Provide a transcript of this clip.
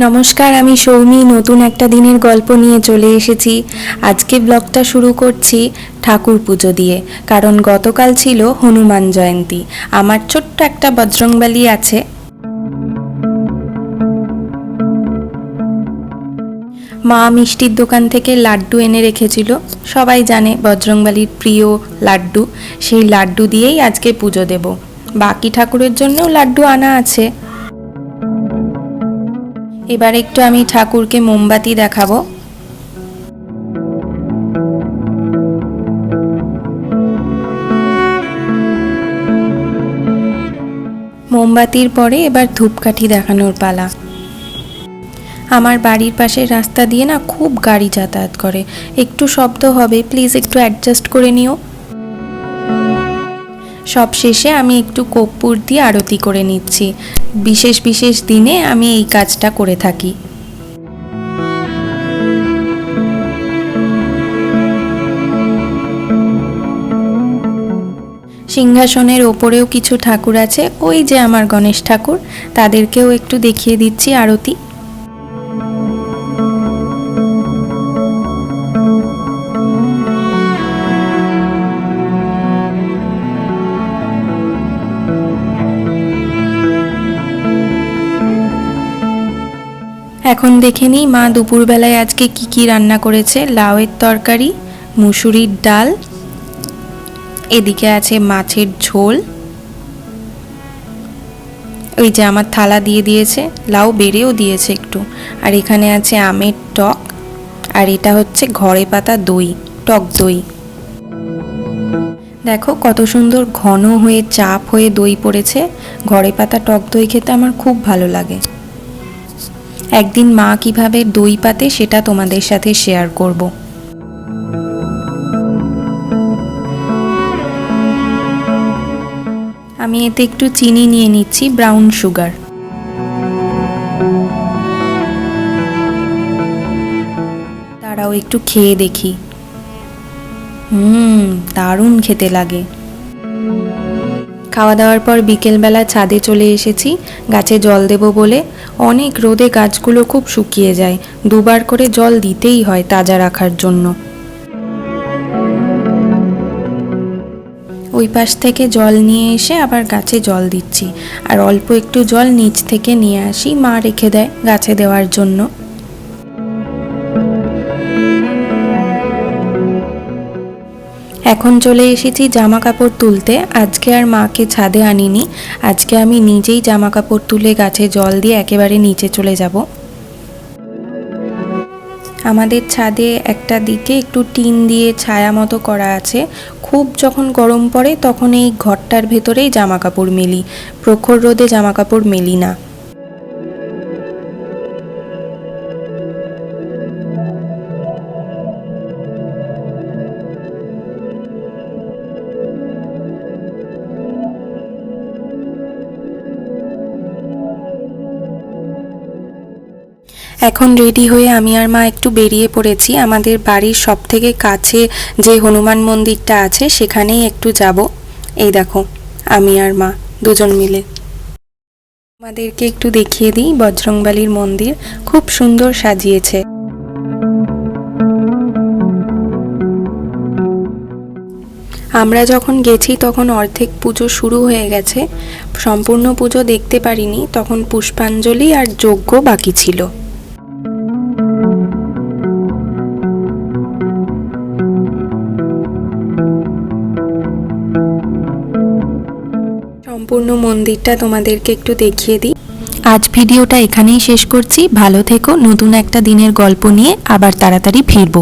নমস্কার, আমি সৌমি নতুন একটা দিনের গল্প নিয়ে চলে এসেছি। আজকে ব্লগটা শুরু করছি ঠাকুর পুজো দিয়ে, কারণ গতকাল ছিল হনুমান জয়ন্তী। আমার ছোট্ট একটা বজরংবলী আছে। মা মিষ্টির দোকান থেকে লাড্ডু এনে রেখেছিল। সবাই জানে বজরংবলীর প্রিয় লাড্ডু, সেই লাড্ডু দিয়েই আজকে পুজো দেব। বাকি ঠাকুরের জন্যও লাড্ডু আনা আছে। এবার একটু আমি ঠাকুরকে মোমবাতি দেখাবো। মোমবাতির পরে এবার ধূপকাঠি দেখানোর পালা। আমার বাড়ির পাশের রাস্তা দিয়ে না খুব গাড়ি যাতায়াত করে, একটু শব্দ হবে, প্লিজ একটু অ্যাডজাস্ট করে নিও। সব শেষে আমি একটু কর্পূর দিয়ে আরতি করে নিচ্ছি। বিশেষ বিশেষ দিনে আমি এই কাজটা করে থাকি। সিংহাসনের ওপরেও কিছু ঠাকুর আছে, ওই যে আমার গণেশ ঠাকুর, তাদেরকেও একটু দেখিয়ে দিচ্ছি আরতি। এখন দেখে নিই মা দুপুরবেলায় আজকে কি কি রান্না করেছে। লাউয়ের তরকারি, মুসুরির ডাল, এদিকে আছে মাছের ঝোল, ওই যে আমার থালা দিয়ে দিয়েছে, লাউ বেড়েও দিয়েছে একটু, আর এখানে আছে আমের টক, আর এটা হচ্ছে ঘরে পাতা দই, টক দই। দেখো কত সুন্দর ঘন হয়ে চাপ হয়ে দই পড়েছে। ঘরে পাতা টক দই খেতে আমার খুব ভালো লাগে। একদিন মা কিভাবে দই পাতে সেটা তোমাদের সাথে শেয়ার করব। আমি এতে একটু চিনি নিয়ে নিচ্ছি, ব্রাউন সুগার। তারাও একটু খেয়ে দেখি। দারুণ খেতে লাগে। খাওয়া দাওয়ার পর বিকেলবেলা ছাদে চলে এসেছি গাছে জল দেব বলে। অনেক রোদে গাছগুলো খুব শুকিয়ে যায়, দুবার করে জল দিতেই হয় তাজা রাখার জন্য। ওই পাশ থেকে জল নিয়ে এসে আবার গাছে জল দিচ্ছি, আর অল্প একটু জল নিচ থেকে নিয়ে আসি, মা রেখে দেয় গাছে দেওয়ার জন্য। এখন চলে এসেছি জামা কাপড় তুলতে। আজকে আর মাকে ছাদে আনিনি, আজকে আমি নিজেই জামা কাপড় তুলে গাছে জল দিয়ে একেবারে নিচে চলে যাব। আমাদের ছাদে একটা দিকে একটু টিন দিয়ে ছায়া মতো করা আছে। খুব যখন গরম পড়ে তখন এই ঘরটার ভেতরেই জামা কাপড় মেলি, প্রখর রোদে জামা কাপড় মেলি না। এখন রেডি হয়ে আমি আর মা একটু বেরিয়ে পড়েছি। আমাদের বাড়ির সব থেকে কাছে যে হনুমান মন্দিরটা আছে সেখানেই একটু যাব। এই দেখো আমি আর মা দুজন মিলে। আমাদেরকে একটু দেখিয়ে দিই বজরংবলীর মন্দির, খুব সুন্দর সাজিয়েছে। আমরা যখন গেছি তখন অর্ধেক পুজো শুরু হয়ে গেছে, সম্পূর্ণ পুজো দেখতে পারিনি, তখন পুষ্পাঞ্জলি আর যজ্ঞ বাকি ছিল। সম্পূর্ণ মন্দিরটা তোমাদেরকে একটু দেখিয়ে দিই। আজ ভিডিওটা এখানেই শেষ করছি। ভালো থেকো, নতুন একটা দিনের গল্প নিয়ে আবার তাড়াতাড়ি ফিরবো।